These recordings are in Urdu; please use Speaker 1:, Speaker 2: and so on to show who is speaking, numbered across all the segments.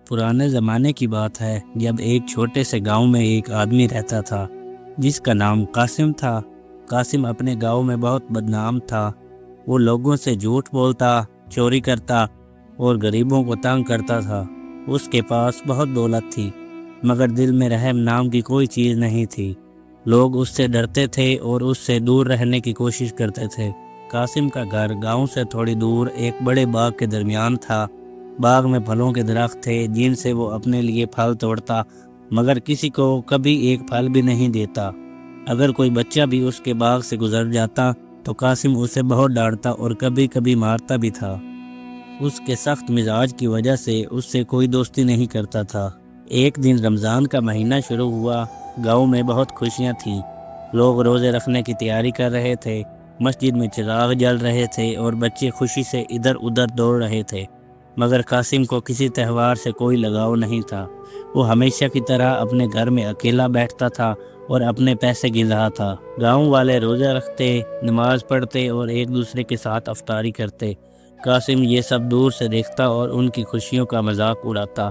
Speaker 1: پرانے زمانے کی بات ہے جب ایک چھوٹے سے گاؤں میں ایک آدمی رہتا تھا جس کا نام قاسم تھا۔ قاسم اپنے گاؤں میں بہت بدنام تھا۔ وہ لوگوں سے جھوٹ بولتا، چوری کرتا اور غریبوں کو تنگ کرتا تھا۔ اس کے پاس بہت دولت تھی مگر دل میں رحم نام کی کوئی چیز نہیں تھی۔ لوگ اس سے ڈرتے تھے اور اس سے دور رہنے کی کوشش کرتے تھے۔ قاسم کا گھر گاؤں سے تھوڑی دور ایک بڑے باغ کے درمیان تھا۔ باغ میں پھلوں کے درخت تھے جن سے وہ اپنے لیے پھل توڑتا مگر کسی کو کبھی ایک پھل بھی نہیں دیتا۔ اگر کوئی بچہ بھی اس کے باغ سے گزر جاتا تو قاسم اسے بہت ڈانٹتا اور کبھی کبھی مارتا بھی تھا۔ اس کے سخت مزاج کی وجہ سے اس سے کوئی دوستی نہیں کرتا تھا۔ ایک دن رمضان کا مہینہ شروع ہوا۔ گاؤں میں بہت خوشیاں تھیں۔ لوگ روزے رکھنے کی تیاری کر رہے تھے۔ مسجد میں چراغ جل رہے تھے اور بچے خوشی سے ادھر ادھر دوڑ رہے تھے مگر قاسم کو کسی تہوار سے کوئی لگاؤ نہیں تھا۔ وہ ہمیشہ کی طرح اپنے گھر میں اکیلا بیٹھتا تھا اور اپنے پیسے گن رہا تھا۔ گاؤں والے روزہ رکھتے، نماز پڑھتے اور ایک دوسرے کے ساتھ افطاری کرتے۔ قاسم یہ سب دور سے دیکھتا اور ان کی خوشیوں کا مذاق اڑاتا۔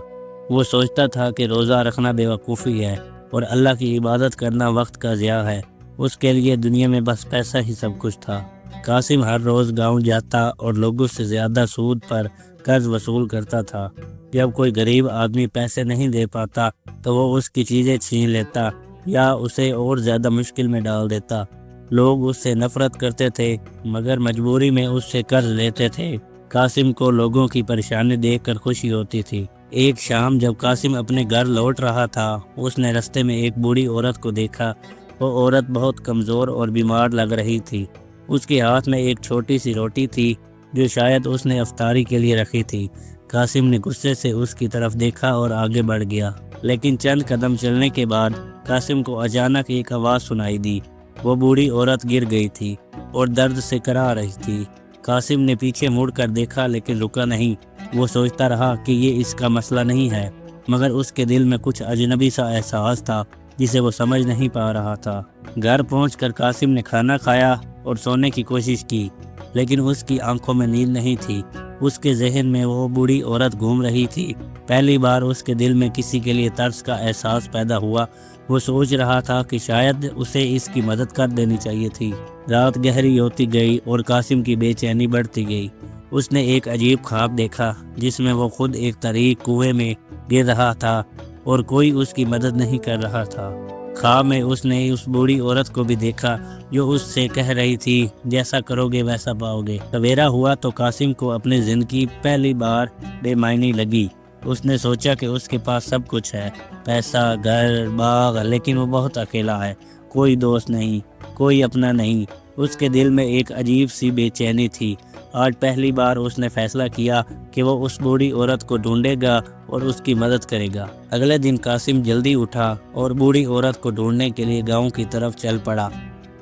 Speaker 1: وہ سوچتا تھا کہ روزہ رکھنا بے وقوفی ہے اور اللہ کی عبادت کرنا وقت کا ضیاع ہے۔ اس کے لیے دنیا میں بس پیسہ ہی سب کچھ تھا۔ قاسم ہر روز گاؤں جاتا اور لوگوں سے زیادہ سود پر قرض وصول کرتا تھا۔ جب کوئی غریب آدمی پیسے نہیں دے پاتا تو وہ اس کی چیزیں چھین لیتا یا اسے اور زیادہ مشکل میں ڈال دیتا۔ لوگ اس سے نفرت کرتے تھے مگر مجبوری میں اس سے قرض لیتے تھے۔ قاسم کو لوگوں کی پریشانی دیکھ کر خوشی ہوتی تھی۔ ایک شام جب قاسم اپنے گھر لوٹ رہا تھا اس نے رستے میں ایک بوڑھی عورت کو دیکھا۔ وہ عورت بہت کمزور اور بیمار لگ رہی تھی۔ اس کے ہاتھ میں ایک چھوٹی سی روٹی تھی جو شاید اس نے افطاری کے لیے رکھی تھی۔ قاسم نے غصے سے اس کی طرف دیکھا اور آگے بڑھ گیا لیکن چند قدم چلنے کے بعد قاسم کو اچانک ایک آواز سنائی دی۔ وہ بوڑھی عورت گر گئی تھی اور درد سے کرا رہی تھی۔ قاسم نے پیچھے مڑ کر دیکھا لیکن رکا نہیں۔ وہ سوچتا رہا کہ یہ اس کا مسئلہ نہیں ہے مگر اس کے دل میں کچھ اجنبی سا احساس تھا جسے وہ سمجھ نہیں پا رہا تھا۔ گھر پہنچ کر قاسم نے کھانا کھایا اور سونے کی کوشش کی لیکن اس کی آنکھوں میں نیند نہیں تھی۔ اس کے ذہن میں وہ بوڑھی عورت گھوم رہی تھی۔ پہلی بار اس کے دل میں کسی کے لیے ترس کا احساس پیدا ہوا۔ وہ سوچ رہا تھا کہ شاید اسے اس کی مدد کر دینی چاہیے تھی۔ رات گہری ہوتی گئی اور قاسم کی بے چینی بڑھتی گئی۔ اس نے ایک عجیب خواب دیکھا جس میں وہ خود ایک تاریک کنویں میں گر رہا تھا اور کوئی اس کی مدد نہیں کر رہا تھا۔ خواب میں اس نے اس بوڑھی عورت کو بھی دیکھا جو اس سے کہہ رہی تھی جیسا کرو گے ویسا پاؤ گے۔ سویرا ہوا تو قاسم کو اپنی زندگی پہلی بار بے معنی لگی۔ اس نے سوچا کہ اس کے پاس سب کچھ ہے، پیسہ، گھر، باغ، لیکن وہ بہت اکیلا ہے۔ کوئی دوست نہیں، کوئی اپنا نہیں۔ اس کے دل میں ایک عجیب سی بے چینی تھی۔ آج پہلی بار اس نے فیصلہ کیا کہ وہ اس بوڑھی عورت کو ڈھونڈے گا اور اس کی مدد کرے گا۔ اگلے دن قاسم جلدی اٹھا اور بوڑھی عورت کو ڈھونڈنے کے لیے گاؤں کی طرف چل پڑا۔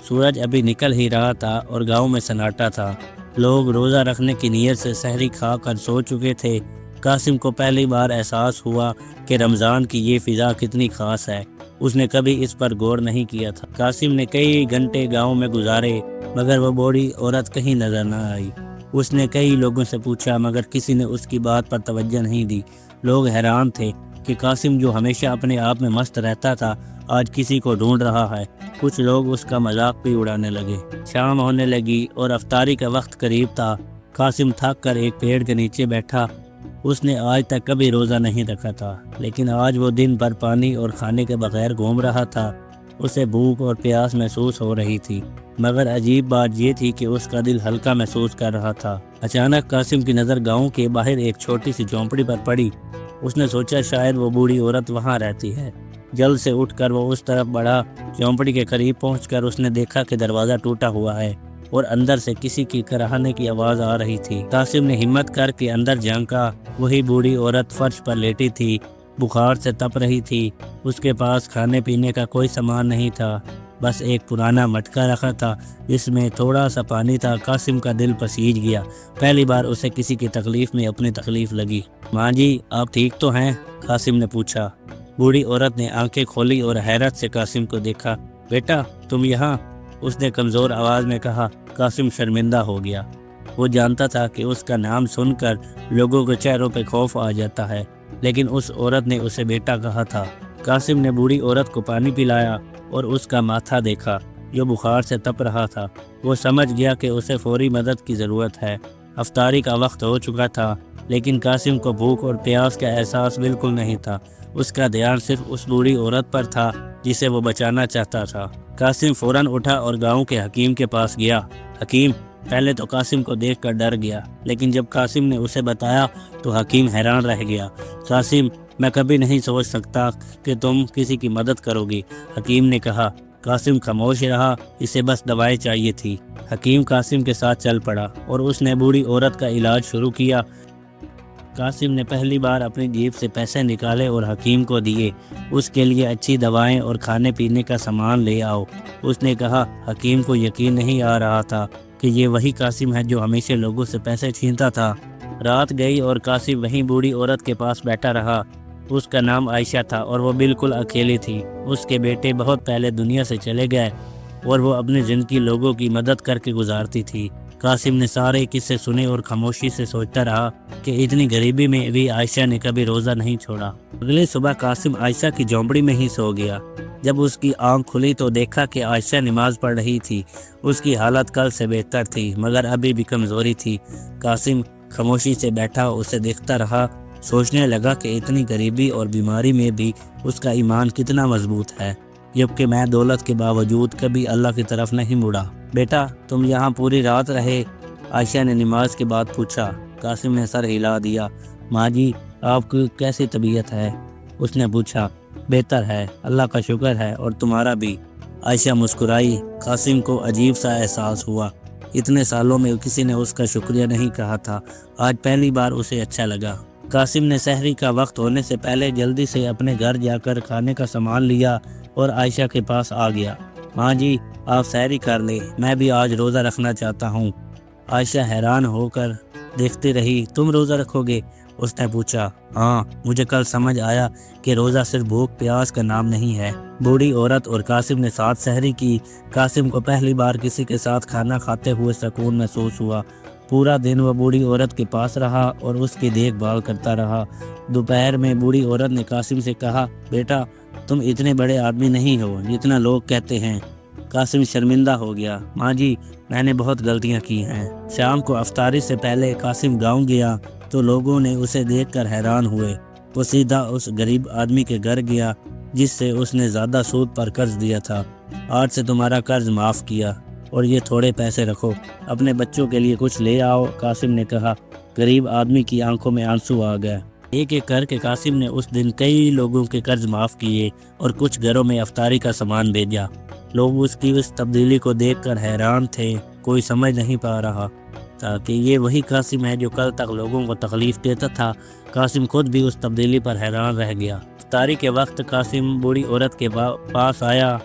Speaker 1: سورج ابھی نکل ہی رہا تھا اور گاؤں میں سناٹا تھا۔ لوگ روزہ رکھنے کی نیت سے سحری کھا کر سو چکے تھے۔ قاسم کو پہلی بار احساس ہوا کہ رمضان کی یہ فضا کتنی خاص ہے۔ اس نے کبھی اس پر غور نہیں کیا تھا۔ قاسم نے کئی گھنٹے گاؤں میں گزارے مگر وہ بوڑھی عورت کہیں نظر نہ آئی۔ اس نے کئی لوگوں سے پوچھا مگر کسی نے اس کی بات پر توجہ نہیں دی۔ لوگ حیران تھے کہ قاسم جو ہمیشہ اپنے آپ میں مست رہتا تھا آج کسی کو ڈھونڈ رہا ہے۔ کچھ لوگ اس کا مذاق بھی اڑانے لگے۔ شام ہونے لگی اور افطاری کا وقت قریب تھا۔ قاسم تھک کر ایک پیڑ کے نیچے بیٹھا۔ اس نے آج تک کبھی روزہ نہیں رکھا تھا لیکن آج وہ دن بھر پانی اور کھانے کے بغیر گھوم رہا تھا۔ اسے بھوک اور پیاس محسوس ہو رہی تھی مگر عجیب بات یہ تھی کہ اس کا دل ہلکا محسوس کر رہا تھا۔ اچانک قاسم کی نظر گاؤں کے باہر ایک چھوٹی سی جھونپڑی پر پڑی۔ اس نے سوچا شاید وہ بوڑھی عورت وہاں رہتی ہے۔ جلد سے اٹھ کر وہ اس طرف بڑھا۔ جھونپڑی کے قریب پہنچ کر اس نے دیکھا کہ دروازہ ٹوٹا ہوا ہے اور اندر سے کسی کی کراہنے کی آواز آ رہی تھی۔ قاسم نے ہمت کر کے اندر جھانکا۔ وہی بوڑھی عورت فرش پر لیٹی تھی، بخار سے تپ رہی تھی۔ اس کے پاس کھانے پینے کا کوئی سامان نہیں تھا، بس ایک پرانا مٹکا رکھا تھا جس میں تھوڑا سا پانی تھا۔ قاسم کا دل پسیج گیا۔ پہلی بار اسے کسی کی تکلیف میں اپنی تکلیف لگی۔ ماں جی آپ ٹھیک تو ہیں؟ قاسم نے پوچھا۔ بوڑھی عورت نے آنکھیں کھولی اور حیرت سے قاسم کو دیکھا۔ بیٹا تم یہاں؟ اس نے کمزور آواز میں کہا۔ قاسم شرمندہ ہو گیا۔ وہ جانتا تھا کہ اس کا نام سن کر لوگوں کے چہروں پہ خوف آ جاتا ہے لیکن اس عورت نے اسے بیٹا کہا تھا۔ قاسم نے بوڑھی عورت کو پانی پلایا اور اس کا ماتھا دیکھا جو بخار سے تپ رہا تھا۔ وہ سمجھ گیا کہ اسے فوری مدد کی ضرورت ہے۔ افطاری کا وقت ہو چکا تھا، لیکن قاسم کو بھوک اور پیاس کا احساس بالکل نہیں تھا۔ اس کا دھیان صرف اس بوڑھی عورت پر تھا جسے وہ بچانا چاہتا تھا۔ قاسم فوراً اٹھا اور گاؤں کے حکیم کے پاس گیا۔ حکیم پہلے تو قاسم کو دیکھ کر ڈر گیا، لیکن جب قاسم نے اسے بتایا تو حکیم حیران رہ گیا۔ قاسم، میں کبھی نہیں سوچ سکتا کہ تم کسی کی مدد کرو گی، حکیم نے کہا۔ قاسم خاموش رہا، اسے بس دوائیں چاہیے تھی۔ حکیم قاسم کے ساتھ چل پڑا اور اس نے بوڑھی عورت کا علاج شروع کیا۔ قاسم نے پہلی بار اپنی جیب سے پیسے نکالے اور حکیم کو دیے۔ اس کے لیے اچھی دوائیں اور کھانے پینے کا سامان لے آؤ، اس نے کہا۔ حکیم کو یقین نہیں آ رہا تھا کہ یہ وہی قاسم ہے جو ہمیشہ لوگوں سے پیسے چھینتا تھا۔ رات گئی اور قاسم وہیں بوڑھی عورت کے پاس بیٹھا رہا۔ اس کا نام عائشہ تھا اور وہ بالکل اکیلی تھی۔ اس کے بیٹے بہت پہلے دنیا سے چلے گئے اور وہ اپنی زندگی لوگوں کی مدد کر کے گزارتی تھی۔ قاسم نے سارے قصے سنے اور خاموشی سے سوچتا رہا کہ اتنی غریبی میں بھی عائشہ نے کبھی روزہ نہیں چھوڑا۔ اگلی صبح قاسم عائشہ کی جھونپڑی میں ہی سو گیا۔ جب اس کی آنکھ کھلی تو دیکھا کہ عائشہ نماز پڑھ رہی تھی۔ اس کی حالت کل سے بہتر تھی، مگر ابھی بھی کمزوری تھی۔ قاسم خاموشی سے بیٹھا اسے دیکھتا رہا، سوچنے لگا کہ اتنی غریبی اور بیماری میں بھی اس کا ایمان کتنا مضبوط ہے، جبکہ میں دولت کے باوجود کبھی اللہ کی طرف نہیں مڑا۔ بیٹا، تم یہاں پوری رات رہے؟ عائشہ نے نماز کے بعد پوچھا۔ قاسم نے سر ہلا دیا۔ ماں جی، آپ کی کیسی طبیعت ہے؟ اس نے پوچھا۔ بہتر ہے، اللہ کا شکر ہے، اور تمہارا بھی؟ عائشہ مسکرائی۔ قاسم کو عجیب سا احساس ہوا۔ اتنے سالوں میں کسی نے اس کا شکریہ نہیں کہا تھا، آج پہلی بار اسے اچھا لگا۔ قاسم نے سحری کا وقت ہونے سے پہلے جلدی سے اپنے گھر جا کر کھانے کا سامان لیا اور عائشہ کے پاس آ گیا۔ ماں جی، آپ سحری کر لیں، میں بھی آج روزہ رکھنا چاہتا ہوں۔ عائشہ حیران ہو کر دیکھتی رہی۔ تم روزہ رکھو گے؟ اس نے پوچھا۔ ہاں، مجھے کل سمجھ آیا کہ روزہ صرف بھوک پیاس کا نام نہیں ہے۔ بوڑھی عورت اور قاسم نے ساتھ سحری کی۔ قاسم کو پہلی بار کسی کے ساتھ کھانا کھاتے ہوئے سکون محسوس ہوا۔ پورا دن وہ بوڑھی عورت کے پاس رہا اور اس کی دیکھ بھال کرتا رہا۔ دوپہر میں بوڑھی عورت نے قاسم سے کہا، بیٹا، تم اتنے بڑے آدمی نہیں ہو جتنا لوگ کہتے ہیں۔ قاسم شرمندہ ہو گیا۔ ماں جی، میں نے بہت غلطیاں کی ہیں۔ شام کو افطاری سے پہلے قاسم گاؤں گیا تو لوگوں نے اسے دیکھ کر حیران ہوئے۔ وہ سیدھا اس غریب آدمی کے گھر گیا جس سے اس نے زیادہ سود پر قرض دیا تھا۔ آج سے تمہارا قرض معاف کیا اور یہ تھوڑے پیسے رکھو، اپنے بچوں کے لیے کچھ لے آؤ، قاسم نے کہا۔ غریب آدمی کی آنکھوں میں آنسو آ گئے۔ ایک ایک کر کے قاسم نے اس دن کئی لوگوں کے قرض معاف کیے اور کچھ گھروں میں افطاری کا سامان بھیجا۔ لوگ اس کی اس تبدیلی کو دیکھ کر حیران تھے۔ کوئی سمجھ نہیں پا رہا تھا کہ یہ وہی قاسم ہے جو کل تک لوگوں کو تکلیف دیتا تھا۔ قاسم خود بھی اس تبدیلی پر حیران رہ گیا۔ افطاری کے وقت قاسم بوڑھی عورت کے پاس آیا۔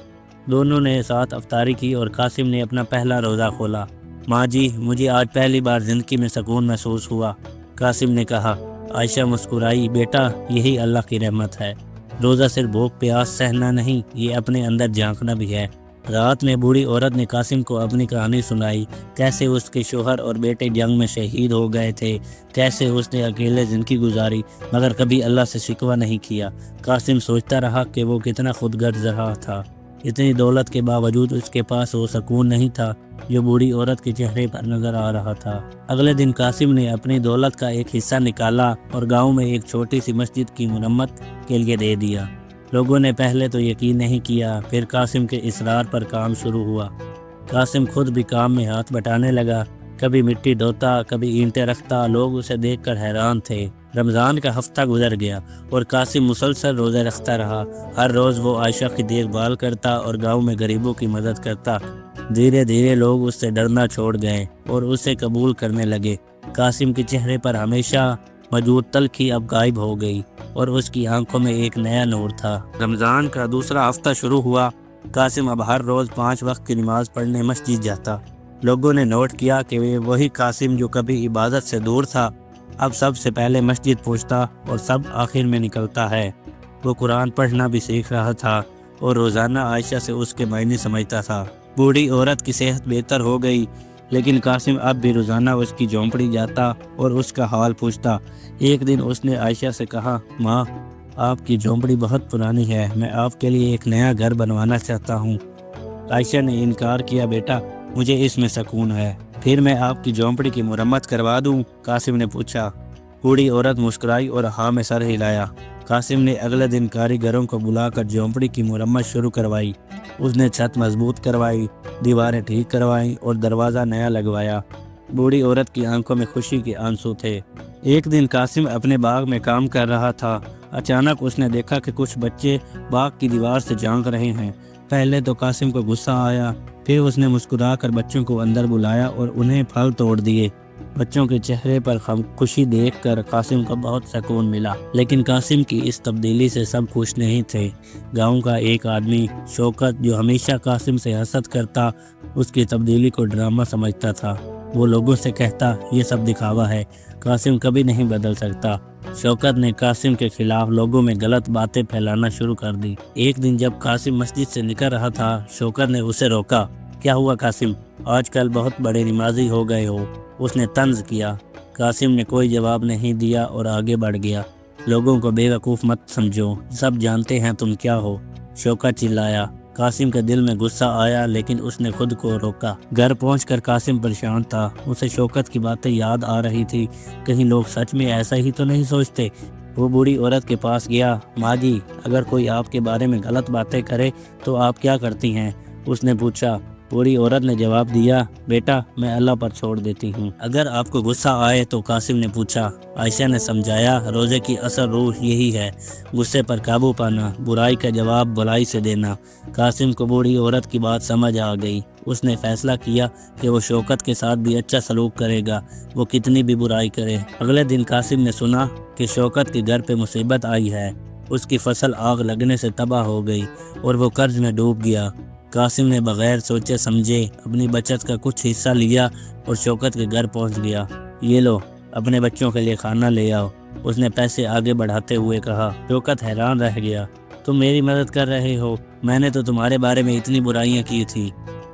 Speaker 1: دونوں نے ساتھ افطاری کی اور قاسم نے اپنا پہلا روزہ کھولا۔ ماں جی، مجھے آج پہلی بار زندگی میں سکون محسوس ہوا، قاسم نے کہا۔ عائشہ مسکرائی۔ بیٹا، یہی اللہ کی رحمت ہے۔ روزہ صرف بھوک پیاس سہنا نہیں، یہ اپنے اندر جھانکنا بھی ہے۔ رات میں بوڑھی عورت نے قاسم کو اپنی کہانی سنائی، کیسے اس کے شوہر اور بیٹے جنگ میں شہید ہو گئے تھے، کیسے اس نے اکیلے زندگی گزاری مگر کبھی اللہ سے شکوہ نہیں کیا۔ قاسم سوچتا رہا کہ وہ کتنا خود غرض رہا تھا۔ اتنی دولت کے باوجود اس کے پاس وہ سکون نہیں تھا جو بوڑھی عورت کے چہرے پر نظر آ رہا تھا۔ اگلے دن قاسم نے اپنی دولت کا ایک حصہ نکالا اور گاؤں میں ایک چھوٹی سی مسجد کی مرمت کے لیے دے دیا۔ لوگوں نے پہلے تو یقین نہیں کیا، پھر قاسم کے اصرار پر کام شروع ہوا۔ قاسم خود بھی کام میں ہاتھ بٹانے لگا، کبھی مٹی ڈھوتا، کبھی اینٹیں رکھتا۔ لوگ اسے دیکھ کر حیران تھے۔ رمضان کا ہفتہ گزر گیا اور قاسم مسلسل روزے رکھتا رہا۔ ہر روز وہ عائشہ کی دیکھ بھال کرتا اور گاؤں میں غریبوں کی مدد کرتا۔ دھیرے دھیرے لوگ اس سے ڈرنا چھوڑ گئے اور اسے قبول کرنے لگے۔ قاسم کے چہرے پر ہمیشہ موجود تلخی اب غائب ہو گئی اور اس کی آنکھوں میں ایک نیا نور تھا۔ رمضان کا دوسرا ہفتہ شروع ہوا۔ قاسم اب ہر روز 5 وقت کی نماز پڑھنے مسجد جاتا۔ لوگوں نے نوٹ کیا کہ وہی قاسم جو کبھی عبادت سے دور تھا اب سب سے پہلے مسجد پہنچتا اور سب آخر میں نکلتا ہے۔ وہ قرآن پڑھنا بھی سیکھ رہا تھا اور روزانہ عائشہ سے اس کے معنی سمجھتا تھا۔ بوڑھی عورت کی صحت بہتر ہو گئی، لیکن قاسم اب بھی روزانہ اس کی جھونپڑی جاتا اور اس کا حال پوچھتا۔ ایک دن اس نے عائشہ سے کہا، ماں، آپ کی جھونپڑی بہت پرانی ہے، میں آپ کے لیے ایک نیا گھر بنوانا چاہتا ہوں۔ عائشہ نے انکار کیا، بیٹا مجھے اس میں سکون ہے، پھر میں آپ کی جھونپڑی کی مرمت کروا دوں؟ قاسم نے پوچھا۔ بوڑھی عورت مسکرائی اور ہاں میں سر ہلایا۔ قاسم نے اگلے دن کاریگروں کو بلا کر جھونپڑی کی مرمت شروع کروائی۔ اس نے چھت مضبوط کروائی، دیواریں ٹھیک کروائیں اور دروازہ نیا لگوایا۔ بوڑھی عورت کی آنکھوں میں خوشی کے آنسو تھے۔ ایک دن قاسم اپنے باغ میں کام کر رہا تھا۔ اچانک اس نے دیکھا کہ کچھ بچے باغ کی دیوار سے جھانک رہے ہیں۔ پہلے تو قاسم کو غصہ آیا، پھر اس نے مسکرا کر بچوں کو اندر بلایا اور انہیں پھل توڑ دیے۔ بچوں کے چہرے پر خوشی دیکھ کر قاسم کو بہت سکون ملا، لیکن قاسم کی اس تبدیلی سے سب خوش نہیں تھے۔ گاؤں کا ایک آدمی شوکت، جو ہمیشہ قاسم سے حسد کرتا، اس کی تبدیلی کو ڈرامہ سمجھتا تھا۔ وہ لوگوں سے کہتا، یہ سب دکھاوا ہے، قاسم کبھی نہیں بدل سکتا۔ شوکت نے قاسم کے خلاف لوگوں میں غلط باتیں پھیلانا شروع کر دی۔ ایک دن جب قاسم مسجد سے نکل رہا تھا، شوکت نے اسے روکا۔ کیا ہوا قاسم، آج کل بہت بڑے نمازی ہو گئے ہو، اس نے طنز کیا۔ قاسم نے کوئی جواب نہیں دیا اور آگے بڑھ گیا۔ لوگوں کو بے وقوف مت سمجھو، سب جانتے ہیں تم کیا ہو، شوکت چلایا۔ قاسم کے دل میں غصہ آیا، لیکن اس نے خود کو روکا۔ گھر پہنچ کر قاسم پریشان تھا، اسے شوکت کی باتیں یاد آ رہی تھی۔ کہیں لوگ سچ میں ایسا ہی تو نہیں سوچتے؟ وہ بوڑھی عورت کے پاس گیا۔ ماں جی، اگر کوئی آپ کے بارے میں غلط باتیں کرے تو آپ کیا کرتی ہیں؟ اس نے پوچھا۔ بوڑھی عورت نے جواب دیا، بیٹا میں اللہ پر چھوڑ دیتی ہوں، اگر آپ کو غصہ آئے تو؟ قاسم نے پوچھا۔ عائشہ نے سمجھایا، روزے کی اصل روح یہی ہے، غصے پر قابو پانا، برائی کا جواب بھلائی سے دینا۔ قاسم کو بوڑھی عورت کی بات سمجھ آ گئی۔ اس نے فیصلہ کیا کہ وہ شوکت کے ساتھ بھی اچھا سلوک کرے گا، وہ کتنی بھی برائی کرے۔ اگلے دن قاسم نے سنا کہ شوکت کے گھر پہ مصیبت آئی ہے۔ اس کی فصل آگ لگنے سے تباہ ہو گئی اور وہ قرض میں ڈوب گیا۔ قاسم نے بغیر سوچے سمجھے اپنی بچت کا کچھ حصہ لیا اور شوکت کے گھر پہنچ گیا۔ یہ لو، اپنے بچوں کے لیے کھانا لے آؤ، اس نے پیسے آگے بڑھاتے ہوئے کہا۔ شوکت حیران رہ گیا، تم میری مدد کر رہے ہو؟ میں نے تو تمہارے بارے میں اتنی برائیاں کی تھی۔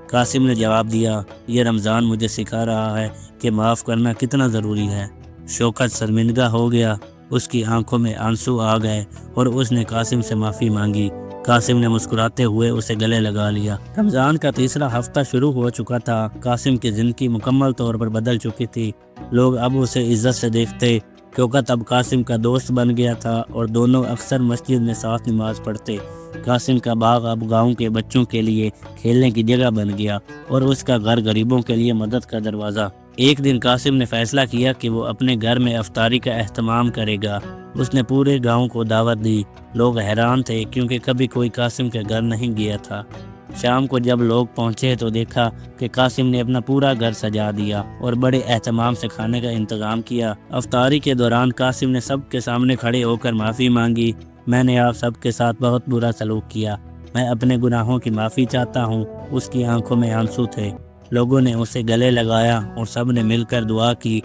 Speaker 1: قاسم نے جواب دیا، یہ رمضان مجھے سکھا رہا ہے کہ معاف کرنا کتنا ضروری ہے۔ شوکت شرمندہ ہو گیا، اس کی آنکھوں میں آنسو آ گئے اور اس نے قاسم سے معافی مانگی۔ قاسم نے مسکراتے ہوئے اسے گلے لگا لیا۔ رمضان کا تیسرا ہفتہ شروع ہو چکا تھا۔ قاسم کی زندگی مکمل طور پر بدل چکی تھی۔ لوگ اب اسے عزت سے دیکھتے۔ شوکت اب قاسم کا دوست بن گیا تھا اور دونوں اکثر مسجد میں ساتھ نماز پڑھتے۔ قاسم کا باغ اب گاؤں کے بچوں کے لیے کھیلنے کی جگہ بن گیا اور اس کا گھر غریبوں کے لیے مدد کا دروازہ۔ ایک دن قاسم نے فیصلہ کیا کہ وہ اپنے گھر میں افطاری کا اہتمام کرے گا۔ اس نے پورے گاؤں کو دعوت دی۔ لوگ حیران تھے کیونکہ کبھی کوئی قاسم کے گھر نہیں گیا تھا۔ شام کو جب لوگ پہنچے تو دیکھا کہ قاسم نے اپنا پورا گھر سجا دیا اور بڑے اہتمام سے کھانے کا انتظام کیا۔ افطاری کے دوران قاسم نے سب کے سامنے کھڑے ہو کر معافی مانگی۔ میں نے آپ سب کے ساتھ بہت برا سلوک کیا، میں اپنے گناہوں کی معافی چاہتا ہوں۔ اس کی آنکھوں میں آنسو تھے۔ لوگوں نے اسے گلے لگایا اور سب نے مل کر دعا کی۔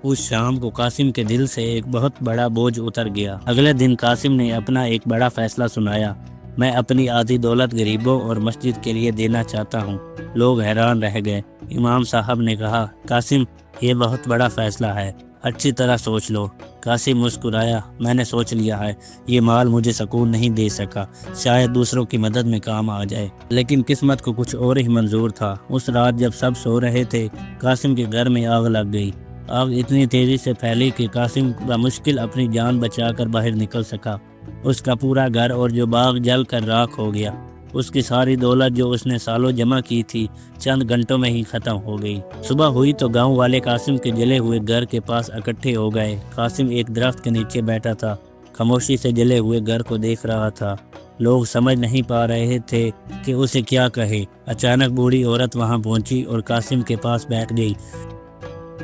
Speaker 1: اس شام کو قاسم کے دل سے ایک بہت بڑا بوجھ اتر گیا۔ اگلے دن قاسم نے اپنا ایک بڑا فیصلہ سنایا، میں اپنی آدھی دولت غریبوں اور مسجد کے لیے دینا چاہتا ہوں۔ لوگ حیران رہ گئے۔ امام صاحب نے کہا، قاسم یہ بہت بڑا فیصلہ ہے، اچھی طرح سوچ لو۔ قاسم مسکرایا، میں نے سوچ لیا ہے، یہ مال مجھے سکون نہیں دے سکا، شاید دوسروں کی مدد میں کام آ جائے، لیکن قسمت کو کچھ اور ہی منظور تھا۔ اس رات جب سب سو رہے تھے، قاسم کے گھر میں آگ لگ گئی۔ آگ اتنی تیزی سے پھیلی کہ قاسم بمشکل اپنی جان بچا کر باہر نکل سکا۔ اس کا پورا گھر اور جو باغ جل کر راکھ ہو گیا۔ اس کی ساری دولت جو اس نے سالوں جمع کی تھی چند گھنٹوں میں ہی ختم ہو گئی۔ صبح ہوئی تو گاؤں والے قاسم کے جلے ہوئے گھر کے پاس اکٹھے ہو گئے۔ قاسم ایک درخت کے نیچے بیٹھا تھا، خاموشی سے جلے ہوئے گھر کو دیکھ رہا تھا۔ لوگ سمجھ نہیں پا رہے تھے کہ اسے کیا کہے۔ اچانک بوڑھی عورت وہاں پہنچی اور قاسم کے پاس بیٹھ گئی۔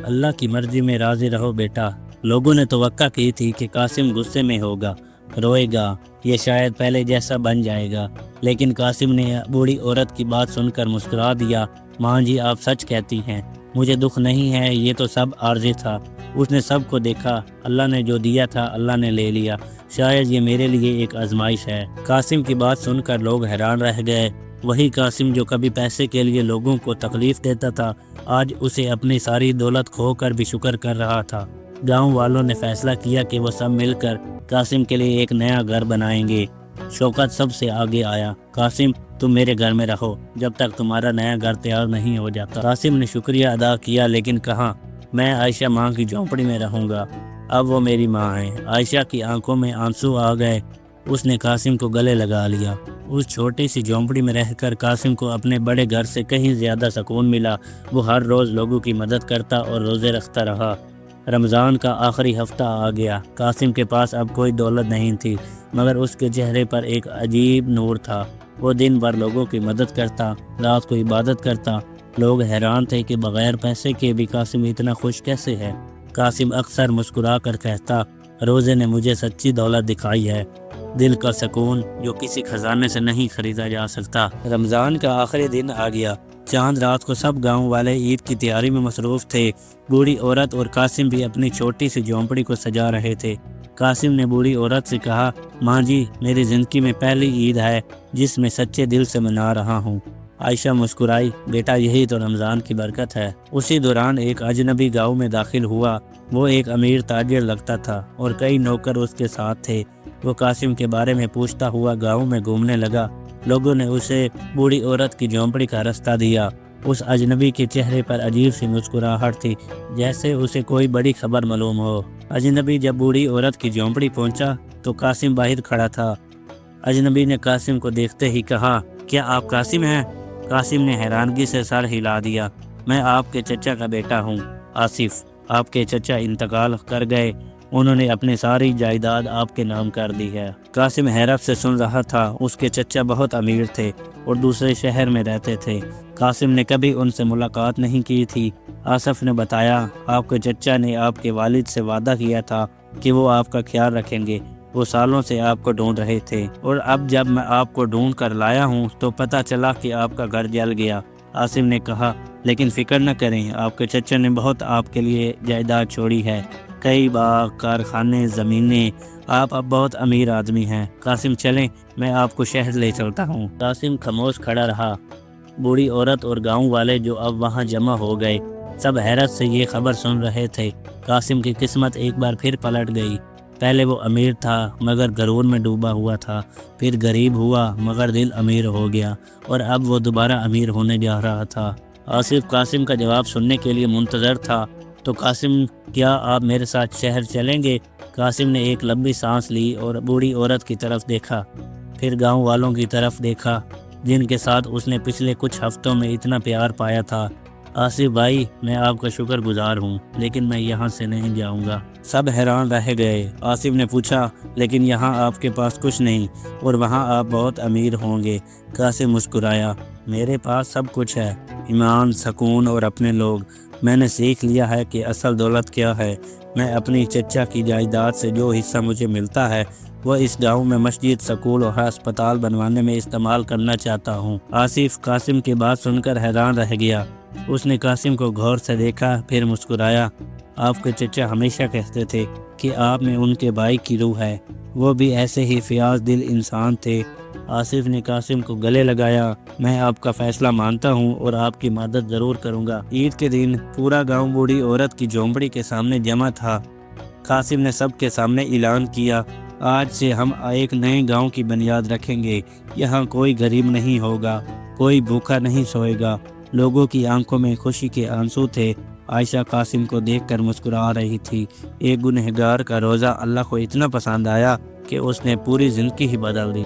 Speaker 1: اللہ کی مرضی میں راضی رہو بیٹا۔ لوگوں نے توقع کی تھی کہ قاسم غصے میں ہوگا، روئے گا، یہ شاید پہلے جیسا بن جائے گا، لیکن قاسم نے بوڑھی عورت کی بات سن کر مسکرا دیا۔ ماں جی آپ سچ کہتی ہیں، مجھے دکھ نہیں ہے، یہ تو سب عارضی تھا۔ اس نے سب کو دیکھا، اللہ نے جو دیا تھا اللہ نے لے لیا، شاید یہ میرے لیے ایک آزمائش ہے۔ قاسم کی بات سن کر لوگ حیران رہ گئے۔ وہی قاسم جو کبھی پیسے کے لیے لوگوں کو تکلیف دیتا تھا، آج اسے اپنی ساری دولت کھو کر بھی شکر کر رہا تھا۔ گاؤں والوں نے فیصلہ کیا کہ وہ سب مل کر قاسم کے لیے ایک نیا گھر بنائیں گے۔ شوکت سب سے آگے آیا۔ قاسم، تم میرے گھر میں رہو جب تک تمہارا نیا گھر تیار نہیں ہو جاتا۔ قاسم نے شکریہ ادا کیا لیکن کہا، میں عائشہ ماں کی جھونپڑی میں رہوں گا، اب وہ میری ماں ہے۔ عائشہ کی آنکھوں میں آنسو آ گئے، اس نے قاسم کو گلے لگا لیا۔ اس چھوٹی سی جھونپڑی میں رہ کر قاسم کو اپنے بڑے گھر سے کہیں زیادہ سکون ملا۔ وہ ہر روز لوگوں کی مدد کرتا اور روزے رکھتا رہا۔ رمضان کا آخری ہفتہ آ گیا۔ قاسم کے پاس اب کوئی دولت نہیں تھی، مگر اس کے چہرے پر ایک عجیب نور تھا۔ وہ دن بھر لوگوں کی مدد کرتا، رات کو عبادت کرتا۔ لوگ حیران تھے کہ بغیر پیسے کے بھی قاسم اتنا خوش کیسے ہے۔ قاسم اکثر مسکرا کر کہتا، روزے نے مجھے سچی دولت دکھائی ہے، دل کا سکون جو کسی خزانے سے نہیں خریدا جا سکتا۔ رمضان کا آخری دن آ گیا۔ چاند رات کو سب گاؤں والے عید کی تیاری میں مصروف تھے۔ بوڑھی عورت اور قاسم بھی اپنی چھوٹی سی جھونپڑی کو سجا رہے تھے۔ قاسم نے بوڑھی عورت سے کہا، ماں جی، میری زندگی میں پہلی عید ہے جس میں سچے دل سے منا رہا ہوں۔ عائشہ مسکرائی، بیٹا یہی تو رمضان کی برکت ہے۔ اسی دوران ایک اجنبی گاؤں میں داخل ہوا۔ وہ ایک امیر تاجر لگتا تھا اور کئی نوکر اس کے ساتھ تھے۔ وہ قاسم کے بارے میں پوچھتا ہوا گاؤں میں گھومنے لگا۔ لوگوں نے اسے بوڑھی عورت کی جھونپڑی کا راستہ دیا۔ اس اجنبی کے چہرے پر عجیب سی مسکراہٹ تھی، جیسے اسے کوئی بڑی خبر معلوم ہو۔ اجنبی جب بوڑھی عورت کی جھونپڑی پہنچا تو قاسم باہر کھڑا تھا۔ اجنبی نے قاسم کو دیکھتے ہی کہا، کیا آپ قاسم ہیں؟ قاسم نے حیرانگی سے سر ہلا دیا، میں آپ کے چچا کا بیٹا ہوں، آصف۔ آپ کے چچا انتقال کر گئے، انہوں نے اپنی ساری جائیداد آپ کے نام کر دی ہے۔ قاسم حیرت سے سن رہا تھا۔ اس کے چچا بہت امیر تھے اور دوسرے شہر میں رہتے تھے۔ قاسم نے کبھی ان سے ملاقات نہیں کی تھی۔ آصف نے بتایا، آپ کے چچا نے آپ کے والد سے وعدہ کیا تھا کہ وہ آپ کا خیال رکھیں گے۔ وہ سالوں سے آپ کو ڈھونڈ رہے تھے اور اب جب میں آپ کو ڈھونڈ کر لایا ہوں تو پتہ چلا کہ آپ کا گھر جل گیا۔ آصف نے کہا، لیکن فکر نہ کریں، آپ کے چچا نے بہت آپ کے لیے جائیداد چھوڑی ہے، کئی باغ، کارخانے، زمینیں۔ آپ اب بہت امیر آدمی ہیں۔ قاسم چلیں، میں آپ کو شہر لے چلتا ہوں۔ قاسم خاموش کھڑا رہا۔ بوڑھی عورت اور گاؤں والے جو اب وہاں جمع ہو گئے، سب حیرت سے یہ خبر سن رہے تھے۔ قاسم کی قسمت ایک بار پھر پلٹ گئی۔ پہلے وہ امیر تھا مگر غرور میں ڈوبا ہوا تھا، پھر غریب ہوا مگر دل امیر ہو گیا، اور اب وہ دوبارہ امیر ہونے جا رہا تھا۔ آصف قاسم کا جواب سننے کے لیے منتظر تھا۔ تو قاسم، کیا آپ میرے ساتھ شہر چلیں گے؟ قاسم نے ایک لمبی سانس لی اور بوڑھی عورت کی طرف دیکھا، پھر گاؤں والوں کی طرف دیکھا جن کے ساتھ اس نے پچھلے کچھ ہفتوں میں اتنا پیار پایا تھا۔ آصف بھائی، میں آپ کا شکر گزار ہوں، لیکن میں یہاں سے نہیں جاؤں گا۔ سب حیران رہ گئے۔ آصف نے پوچھا، لیکن یہاں آپ کے پاس کچھ نہیں اور وہاں آپ بہت امیر ہوں گے۔ قاسم مسکرایا، میرے پاس سب کچھ ہے، ایمان، سکون اور اپنے لوگ۔ میں نے سیکھ لیا ہے کہ اصل دولت کیا ہے۔ میں اپنی چچا کی جائیداد سے جو حصہ مجھے ملتا ہے وہ اس گاؤں میں مسجد، سکول اور ہسپتال بنوانے میں استعمال کرنا چاہتا ہوں۔ آصف قاسم کی بات سن کر حیران رہ گیا۔ اس نے قاسم کو غور سے دیکھا، پھر مسکرایا، آپ کے چچا ہمیشہ کہتے تھے کہ آپ میں ان کے بھائی کی روح ہے، وہ بھی ایسے ہی فیاض دل انسان تھے۔ آصف نے قاسم کو گلے لگایا، میں آپ کا فیصلہ مانتا ہوں اور آپ کی مدد ضرور کروں گا۔ عید کے دن پورا گاؤں بوڑھی عورت کی جھونپڑی کے سامنے جمع تھا۔ قاسم نے سب کے سامنے اعلان کیا، آج سے ہم ایک نئے گاؤں کی بنیاد رکھیں گے۔ یہاں کوئی غریب نہیں ہوگا، کوئی بھوکا نہیں سوئے گا۔ لوگوں کی آنکھوں میں خوشی کے آنسو تھے۔ عائشہ قاسم کو دیکھ کر مسکرا رہی تھی۔ ایک گنہگار کا روزہ اللہ کو اتنا پسند آیا کہ اس نے پوری زندگی ہی بدل دی۔